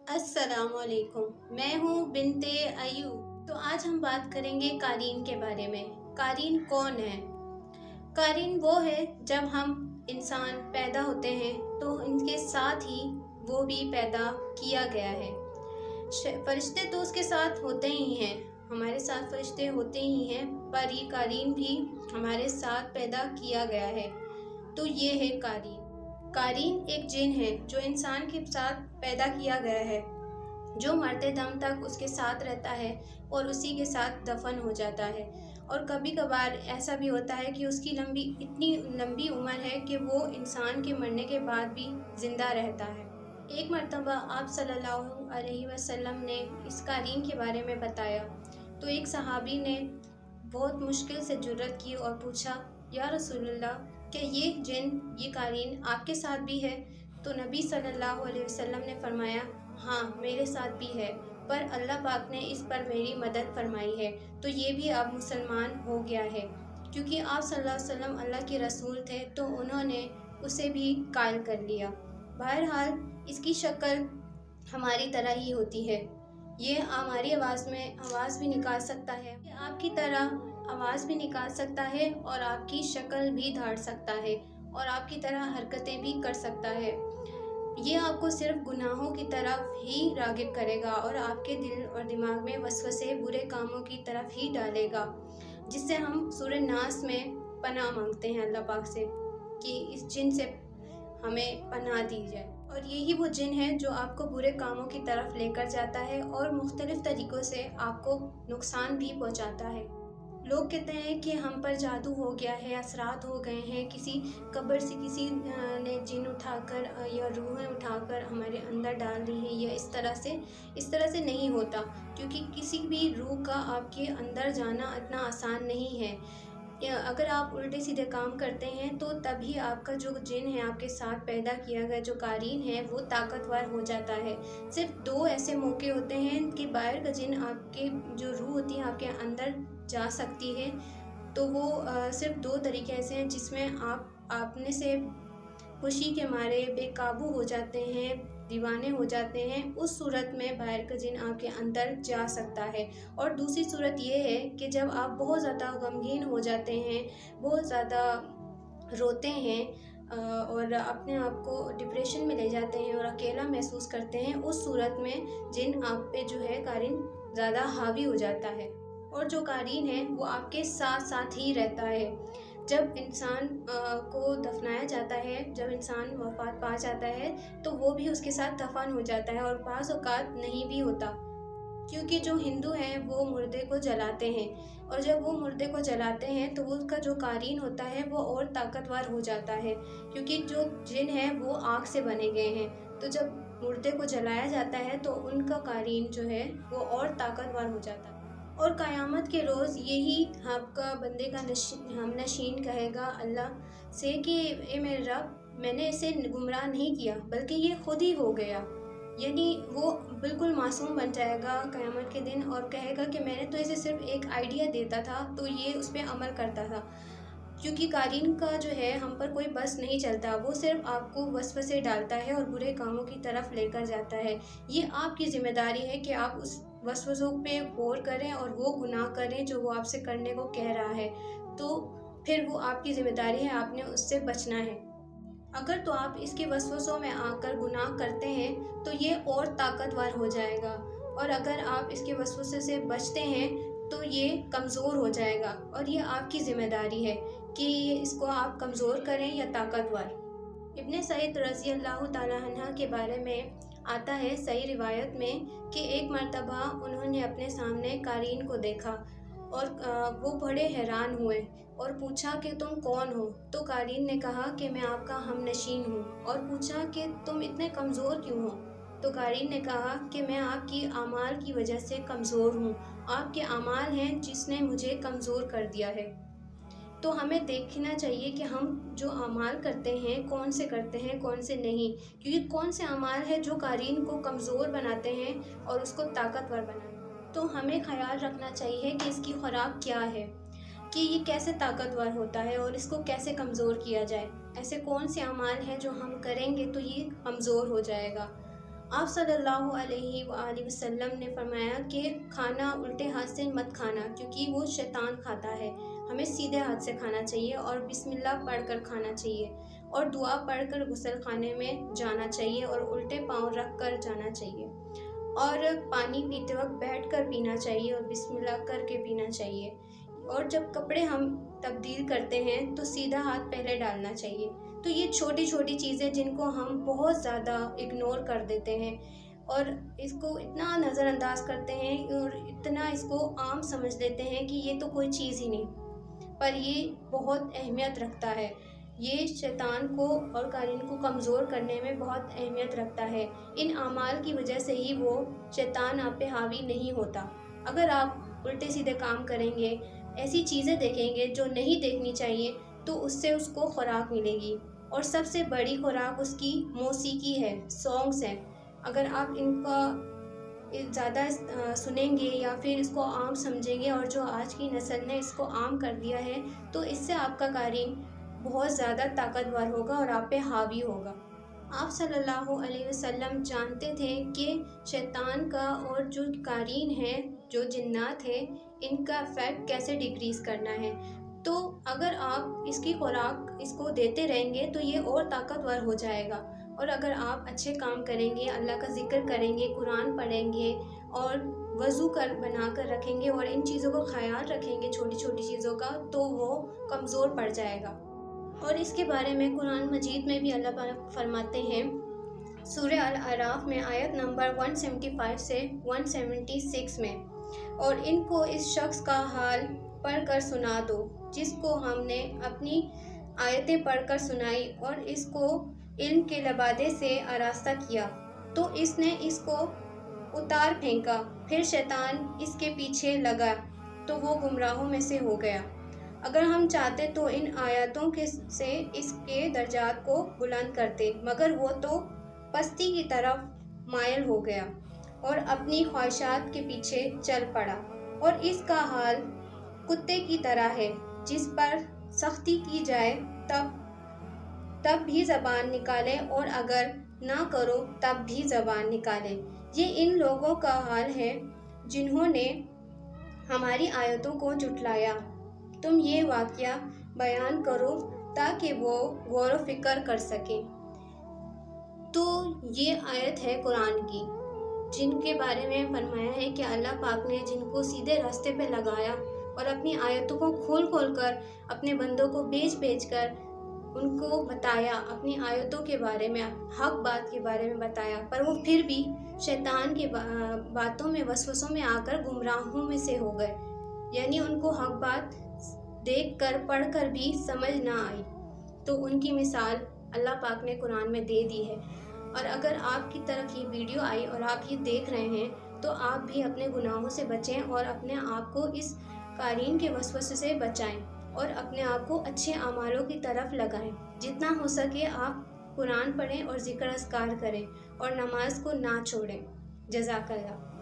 अस्सलाम वालेकुम। मैं हूँ बिनते अयूब। तो आज हम बात करेंगे कारीन के बारे में। कारीन कौन है? कारीन वो है जब हम इंसान पैदा होते हैं तो इनके साथ ही वो भी पैदा किया गया है। फरिश्ते तो उसके साथ होते ही हैं, हमारे साथ फरिश्ते होते ही हैं, पर ये कारीन भी हमारे साथ पैदा किया गया है। तो ये है कारीन। कारीन एक जिन है जो इंसान के साथ पैदा किया गया है, जो मरते दम तक उसके साथ रहता है और उसी के साथ दफन हो जाता है। और कभी कभार ऐसा भी होता है कि उसकी इतनी लंबी उम्र है कि वो इंसान के मरने के बाद भी ज़िंदा रहता है। एक मर्तबा आप सल्लल्लाहु अलैहि वसल्लम ने इस कारीन के बारे में बताया तो एक सहाबी ने बहुत मुश्किल से जुर्रत की और पूछा, या रसूलल्लाह, क्या ये जिन, ये कारीन आपके साथ भी है? तो नबी सल्लल्लाहु अलैहि वसल्लम ने फरमाया, हाँ मेरे साथ भी है, पर अल्लाह पाक ने इस पर मेरी मदद फरमाई है, तो ये भी अब मुसलमान हो गया है। क्योंकि आप सल्लल्लाहु अलैहि वसल्लम अल्लाह के रसूल थे तो उन्होंने उसे भी कायल कर लिया। बहरहाल इसकी शक्ल हमारी तरह ही होती है। ये हमारी आवाज़ में आवाज़ भी निकाल सकता है, ये आपकी तरह आवाज़ भी निकाल सकता है और आपकी शक्ल भी धार सकता है और आपकी तरह हरकतें भी कर सकता है। ये आपको सिर्फ गुनाहों की तरफ ही राग़िब करेगा और आपके दिल और दिमाग में वसवसे बुरे कामों की तरफ ही डालेगा, जिससे हम सूरह नास में पनाह मांगते हैं अल्लाह पाक से कि इस जिन से हमें पनाह दी जाए। और यही वो जिन है जो आपको बुरे कामों की तरफ लेकर जाता है और मुख्तलिफ़ तरीक़ों से आपको नुकसान भी पहुंचाता है। लोग कहते हैं कि हम पर जादू हो गया है, असरात हो गए हैं, किसी कब्र से किसी ने जिन उठाकर या रूहें उठाकर हमारे अंदर डाल दी हैं, या इस तरह से नहीं होता, क्योंकि किसी भी रूह का आपके अंदर जाना इतना आसान नहीं है। या अगर आप उल्टे सीधे काम करते हैं तो तभी आपका जो जिन है, आपके साथ पैदा किया गया जो कारीन है, वो ताकतवर हो जाता है। सिर्फ दो ऐसे मौके होते हैं कि बाहर का जिन, आपके जो रूह होती है आपके अंदर जा सकती है, तो वो सिर्फ दो तरीके ऐसे हैं जिसमें आप अपने से खुशी के मारे बेकाबू हो जाते हैं, दीवाने हो जाते हैं। उस सूरत में बाहर का जिन आपके अंदर जा सकता है। और दूसरी सूरत ये है कि जब आप बहुत ज़्यादा गमगीन हो जाते हैं, बहुत ज़्यादा रोते हैं और अपने आप को डिप्रेशन में ले जाते हैं और अकेला महसूस करते हैं, उस सूरत में जिन आप पे जो है कारीन ज़्यादा हावी हो जाता है। और जो कारीन है वो आपके साथ साथ ही रहता है। जब इंसान को दफनाया जाता है, जब इंसान वफ़ात पा जाता है, तो वो भी उसके साथ दफन हो जाता है और बाज़ औक़ात नहीं भी होता, क्योंकि जो हिंदू हैं वो मुर्दे को जलाते हैं और जब वो मुर्दे को जलाते हैं तो वो उसका जो कारीन होता है वो और ताकतवर हो जाता है, क्योंकि जो जिन है वो आग से बने गए हैं। तो जब मुर्दे को जलाया जाता है तो उनका कारीन जो है वो और ताकतवर हो जाता है। और क़यामत के रोज़ यही आपका बंदे का हमनशीन कहेगा अल्लाह से कि ए मेरे रब, मैंने इसे गुमराह नहीं किया बल्कि ये खुद ही हो गया। यानी वो बिल्कुल मासूम बन जाएगा क़यामत के दिन और कहेगा कि मैंने तो इसे सिर्फ एक आइडिया देता था तो ये उस पर अमल करता था। क्योंकि कारीन का जो है हम पर कोई बस नहीं चलता, वो सिर्फ आपको वसवसे डालता है और बुरे कामों की तरफ लेकर जाता है। ये आपकी ज़िम्मेदारी है कि आप उस वसवसों पे गौर करें और वो गुनाह करें जो वो आपसे करने को कह रहा है, तो फिर वो आपकी ज़िम्मेदारी है, आपने उससे बचना है। अगर तो आप इसके वसवसों में आकर गुनाह करते हैं तो ये और ताकतवर हो जाएगा, और अगर आप इसके वसवसे से बचते हैं तो ये कमज़ोर हो जाएगा, और ये आपकी ज़िम्मेदारी है कि इसको आप कमज़ोर करें या ताकतवर। इब्ने सईद रज़ी अल्लाह ताला अन्हा के बारे में आता है सही रिवायत में कि एक मर्तबा उन्होंने अपने सामने कारीन को देखा और वो बड़े हैरान हुए और पूछा कि तुम कौन हो? तो कारीन ने कहा कि मैं आपका हमनशीन हूँ। और पूछा कि तुम इतने कमज़ोर क्यों हो? तो कारीन ने कहा कि मैं आपकी आमाल की वजह से कमज़ोर हूँ, आपके आमाल हैं जिसने मुझे कमज़ोर कर दिया है। तो हमें देखना चाहिए कि हम जो अमाल करते हैं कौन से करते हैं, कौन से नहीं, क्योंकि कौन से अमाल है जो कारीन को कमज़ोर बनाते हैं और उसको ताकतवर बनाते हैं। तो हमें ख्याल रखना चाहिए कि इसकी खुराक क्या है, कि ये कैसे ताकतवर होता है और इसको कैसे कमज़ोर किया जाए। ऐसे कौन से अमाल हैं जो हम करेंगे तो ये कमज़ोर हो जाएगा। آپ صلی اللہ علیہ وآلہ وسلم نے فرمایا کہ کھانا الٹے ہاتھ سے مت کھانا، کیونکہ وہ شیطان کھاتا ہے۔ ہمیں سیدھے ہاتھ سے کھانا چاہیے اور بسم اللہ پڑھ کر کھانا چاہیے اور دعا پڑھ کر غسل خانے میں جانا چاہیے اور الٹے پاؤں رکھ کر جانا چاہیے، اور پانی پیتے وقت بیٹھ کر پینا چاہیے اور بسم اللہ کر کے پینا چاہیے، اور جب کپڑے ہم تبدیل کرتے ہیں تو سیدھا ہاتھ پہلے ڈالنا چاہیے۔ تو یہ چھوٹی چھوٹی چیزیں جن کو ہم بہت زیادہ اگنور کر دیتے ہیں اور اس کو اتنا نظر انداز کرتے ہیں اور اتنا اس کو عام سمجھ لیتے ہیں کہ یہ تو کوئی چیز ہی نہیں، پر یہ بہت اہمیت رکھتا ہے۔ یہ شیطان کو اور قارئین کو کمزور کرنے میں بہت اہمیت رکھتا ہے۔ ان اعمال کی وجہ سے ہی وہ شیطان آپ پہ حاوی نہیں ہوتا۔ اگر آپ الٹے سیدھے کام کریں گے، ایسی چیزیں دیکھیں گے جو نہیں دیکھنی چاہیے، تو اس سے اس کو خوراک ملے گی، اور سب سے بڑی خوراک اس کی موسیقی ہے، سانگس ہیں۔ اگر آپ ان کا زیادہ سنیں گے یا پھر اس کو عام سمجھیں گے، اور جو آج کی نسل نے اس کو عام کر دیا ہے، تو اس سے آپ کا قارئین بہت زیادہ طاقتور ہوگا اور آپ پہ حاوی ہوگا۔ آپ صلی اللہ علیہ وسلم جانتے تھے کہ شیطان کا اور جو قارئین ہیں، جو جنات ہیں، ان کا افیکٹ کیسے ڈیکریز کرنا ہے۔ تو اگر آپ اس کی خوراک اس کو دیتے رہیں گے تو یہ اور طاقتور ہو جائے گا، اور اگر آپ اچھے کام کریں گے، اللہ کا ذکر کریں گے، قرآن پڑھیں گے اور وضو بنا کر رکھیں گے اور ان چیزوں کا خیال رکھیں گے، چھوٹی چھوٹی چیزوں کا، تو وہ کمزور پڑ جائے گا۔ اور اس کے بارے میں قرآن مجید میں بھی اللہ پاک فرماتے ہیں، سورہ الاعراف میں آیت نمبر 175 سے 176 میں، اور ان کو اس شخص کا حال پڑھ کر سنا دو جس کو ہم نے اپنی آیتیں پڑھ کر سنائی اور اس کو علم کے لبادے سے آراستہ کیا، تو اس نے اس کو اتار پھینکا، پھر شیطان اس کے پیچھے لگا تو وہ گمراہوں میں سے ہو گیا۔ اگر ہم چاہتے تو ان آیاتوں سے اس کے درجات کو بلند کرتے، مگر وہ تو پستی کی طرف مائل ہو گیا اور اپنی خواہشات کے پیچھے چل پڑا، اور اس کا حال کتے کی طرح ہے، جس پر سختی کی جائے تب بھی زبان نکالے اور اگر نہ کرو تب بھی زبان نکالے۔ یہ ان لوگوں کا حال ہے جنہوں نے ہماری آیتوں کو جھٹلایا۔ تم یہ واقعہ بیان کرو تاکہ وہ غور و فکر کر سکیں۔ تو یہ آیت ہے قرآن کی، جن کے بارے میں فرمایا ہے کہ اللہ پاک نے جن کو سیدھے راستے پہ لگایا اور اپنی آیتوں کو کھول کر اپنے بندوں کو بیچ کر ان کو بتایا، اپنی آیتوں کے بارے میں، حق بات کے بارے میں بتایا، پر وہ پھر بھی شیطان کے باتوں میں، وسوسوں میں آ کر گمراہوں میں سے ہو گئے، یعنی ان کو حق بات دیکھ کر پڑھ کر بھی سمجھ نہ آئی۔ تو ان کی مثال اللہ پاک نے قرآن میں دے دی ہے۔ اور اگر آپ کی طرف یہ ویڈیو آئی اور آپ یہ دیکھ رہے ہیں تو آپ بھی اپنے گناہوں سے بچیں اور اپنے آپ کو اس قارئین کے وسوسے سے بچائیں اور اپنے آپ کو اچھے اعمالوں کی طرف لگائیں۔ جتنا ہو سکے آپ قرآن پڑھیں اور ذکر اذکار کریں اور نماز کو نہ چھوڑیں۔ جزاک اللہ۔